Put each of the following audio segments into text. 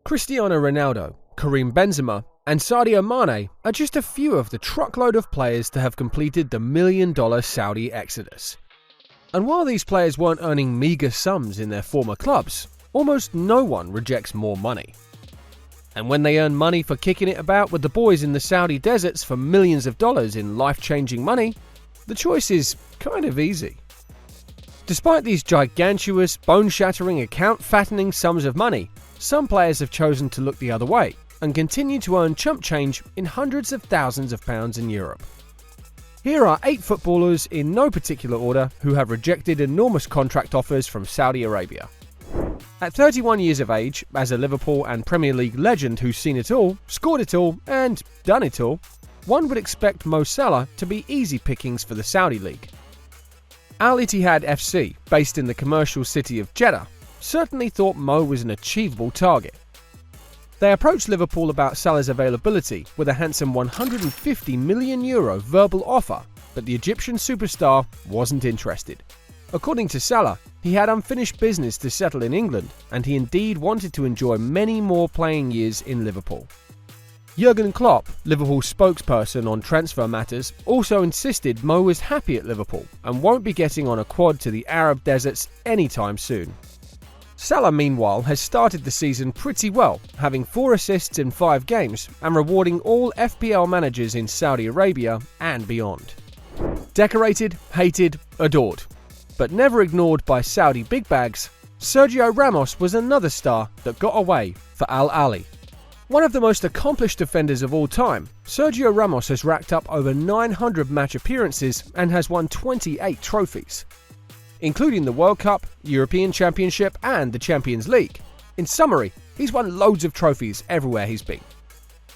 Cristiano Ronaldo, Karim Benzema, and Sadio Mane are just a few of the truckload of players to have completed the million-dollar Saudi exodus. And while these players weren't earning meagre sums in their former clubs, almost no one rejects more money. And when they earn money for kicking it about with the boys in the Saudi deserts for millions of dollars in life-changing money, the choice is kind of easy. Despite these gigantuous, bone-shattering, account-fattening sums of money, some players have chosen to look the other way and continue to earn chump change in hundreds of thousands of pounds in Europe. Here are 8 footballers in no particular order who have rejected enormous contract offers from Saudi Arabia. At 31 years of age, as a Liverpool and Premier League legend who's seen it all, scored it all, and done it all, one would expect Mo Salah to be easy pickings for the Saudi League. Al Ittihad FC, based in the commercial city of Jeddah, certainly thought Mo was an achievable target. They approached Liverpool about Salah's availability with a handsome €150 million verbal offer, but the Egyptian superstar wasn't interested. According to Salah, he had unfinished business to settle in England, and he indeed wanted to enjoy many more playing years in Liverpool. Jurgen Klopp, Liverpool's spokesperson on transfer matters, also insisted Mo was happy at Liverpool and won't be getting on a quad to the Arab deserts anytime soon. Salah, meanwhile, has started the season pretty well, having 4 assists in 5 games and rewarding all FPL managers in Saudi Arabia and beyond. Decorated, hated, adored, but never ignored by Saudi big bags, Sergio Ramos was another star that got away for Al Ahly. One of the most accomplished defenders of all time, Sergio Ramos has racked up over 900 match appearances and has won 28 trophies, including the World Cup, European Championship and the Champions League. In summary, he's won loads of trophies everywhere he's been.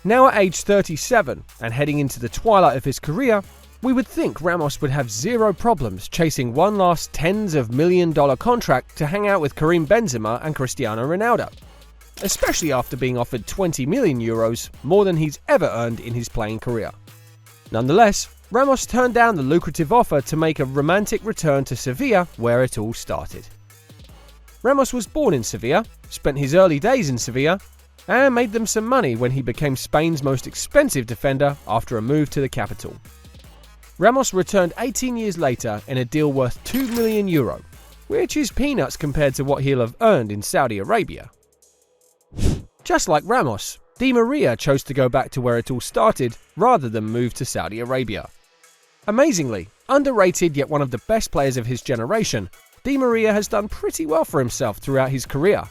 Now at age 37 and heading into the twilight of his career, we would think Ramos would have zero problems chasing one last tens of million-dollar contract to hang out with Karim Benzema and Cristiano Ronaldo, especially after being offered €20 million, more than he's ever earned in his playing career. Nonetheless, Ramos turned down the lucrative offer to make a romantic return to Sevilla, where it all started. Ramos was born in Sevilla, spent his early days in Sevilla, and made them some money when he became Spain's most expensive defender after a move to the capital. Ramos returned 18 years later in a deal worth €2 million, which is peanuts compared to what he'll have earned in Saudi Arabia. Just like Ramos, Di Maria chose to go back to where it all started rather than move to Saudi Arabia. Amazingly, underrated yet one of the best players of his generation, Di Maria has done pretty well for himself throughout his career.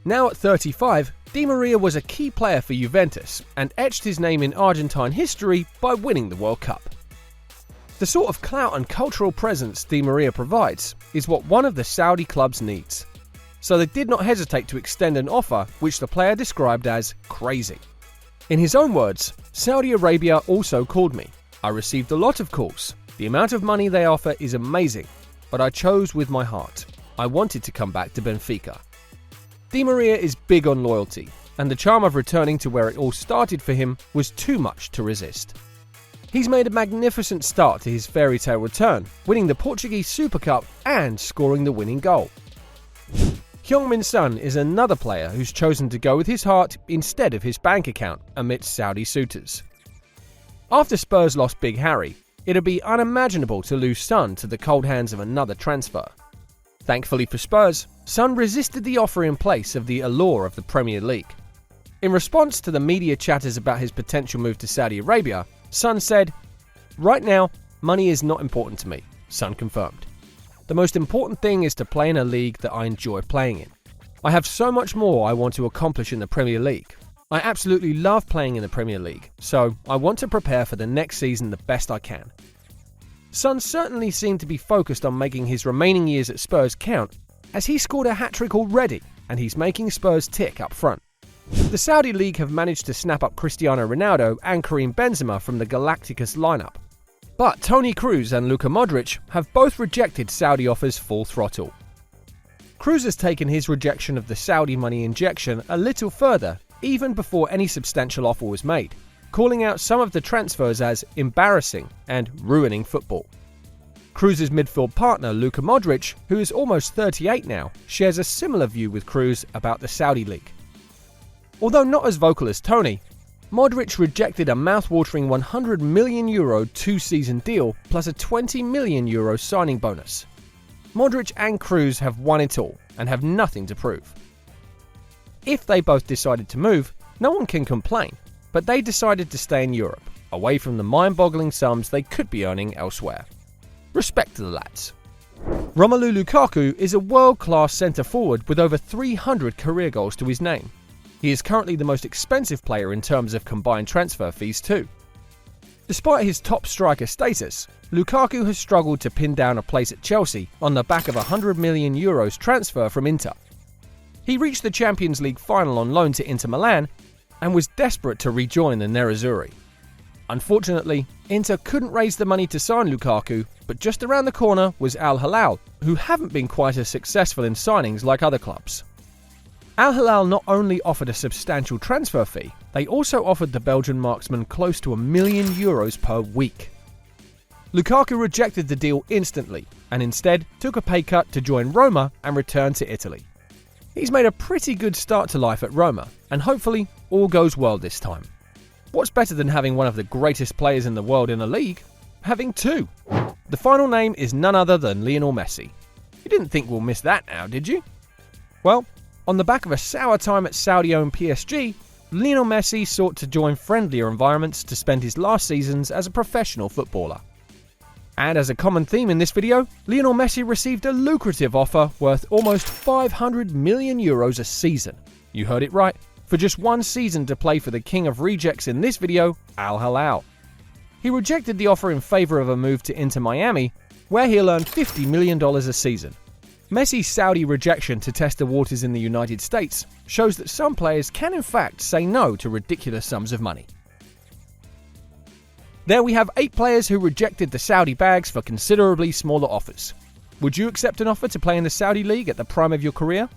Now at 35, Di Maria was a key player for Juventus and etched his name in Argentine history by winning the World Cup. The sort of clout and cultural presence Di Maria provides is what one of the Saudi clubs needs. So they did not hesitate to extend an offer which the player described as crazy. In his own words, Saudi Arabia also called me. I received a lot of calls. The amount of money they offer is amazing, but I chose with my heart. I wanted to come back to Benfica. Di Maria is big on loyalty, and the charm of returning to where it all started for him was too much to resist. He's made a magnificent start to his fairy tale return, winning the Portuguese Super Cup and scoring the winning goal. Heung-min Son is another player who's chosen to go with his heart instead of his bank account amidst Saudi suitors. After Spurs lost Big Harry, it'd be unimaginable to lose Son to the cold hands of another transfer. Thankfully for Spurs, Son resisted the offer in place of the allure of the Premier League. In response to the media chatters about his potential move to Saudi Arabia, Son said, "Right now, money is not important to me," Son confirmed. "The most important thing is to play in a league that I enjoy playing in. I have so much more I want to accomplish in the Premier League. I absolutely love playing in the Premier League, so I want to prepare for the next season the best I can." Son certainly seemed to be focused on making his remaining years at Spurs count, as he scored a hat-trick already and he's making Spurs tick up front. The Saudi League have managed to snap up Cristiano Ronaldo and Karim Benzema from the Galacticos lineup. But Toni Kroos and Luka Modric have both rejected Saudi offers full throttle. Kroos has taken his rejection of the Saudi money injection a little further, even before any substantial offer was made, calling out some of the transfers as embarrassing and ruining football. Kroos' midfield partner Luka Modric, who is almost 38 now, shares a similar view with Kroos about the Saudi League. Although not as vocal as Tony, Modric rejected a mouth-watering €100 million 2-season deal plus a €20 million signing bonus. Modric and Kroos have won it all and have nothing to prove. If they both decided to move, no one can complain, but they decided to stay in Europe, away from the mind-boggling sums they could be earning elsewhere. Respect to the lads. Romelu Lukaku is a world-class centre-forward with over 300 career goals to his name. He is currently the most expensive player in terms of combined transfer fees too. Despite his top striker status, Lukaku has struggled to pin down a place at Chelsea on the back of a €100 million transfer from Inter. He reached the Champions League final on loan to Inter Milan and was desperate to rejoin the Nerazzurri. Unfortunately, Inter couldn't raise the money to sign Lukaku, but just around the corner was Al Hilal, who haven't been quite as successful in signings like other clubs. Al Hilal not only offered a substantial transfer fee, they also offered the Belgian marksman close to €1 million per week. Lukaku rejected the deal instantly and instead took a pay cut to join Roma and return to Italy. He's made a pretty good start to life at Roma, and hopefully all goes well this time. What's better than having one of the greatest players in the world in a league? Having two. The final name is none other than Lionel Messi. You didn't think we'll miss that now, did you? Well, on the back of a sour time at Saudi-owned PSG, Lionel Messi sought to join friendlier environments to spend his last seasons as a professional footballer. And as a common theme in this video, Lionel Messi received a lucrative offer worth almost €500 million a season. You heard it right, for just one season to play for the king of rejects in this video, Al Hilal. He rejected the offer in favour of a move to Inter Miami, where he'll earn $50 million a season. Messi's Saudi rejection to test the waters in the United States shows that some players can in fact say no to ridiculous sums of money. There we have 8 players who rejected the Saudi bags for considerably smaller offers. Would you accept an offer to play in the Saudi League at the prime of your career?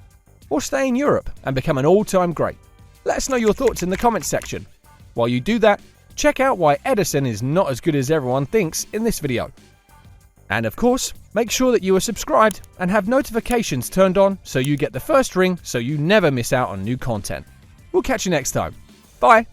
Or stay in Europe and become an all-time great? Let us know your thoughts in the comments section. While you do that, check out why Edison is not as good as everyone thinks in this video. And of course, make sure that you are subscribed and have notifications turned on so you get the first ring so you never miss out on new content. We'll catch you next time. Bye!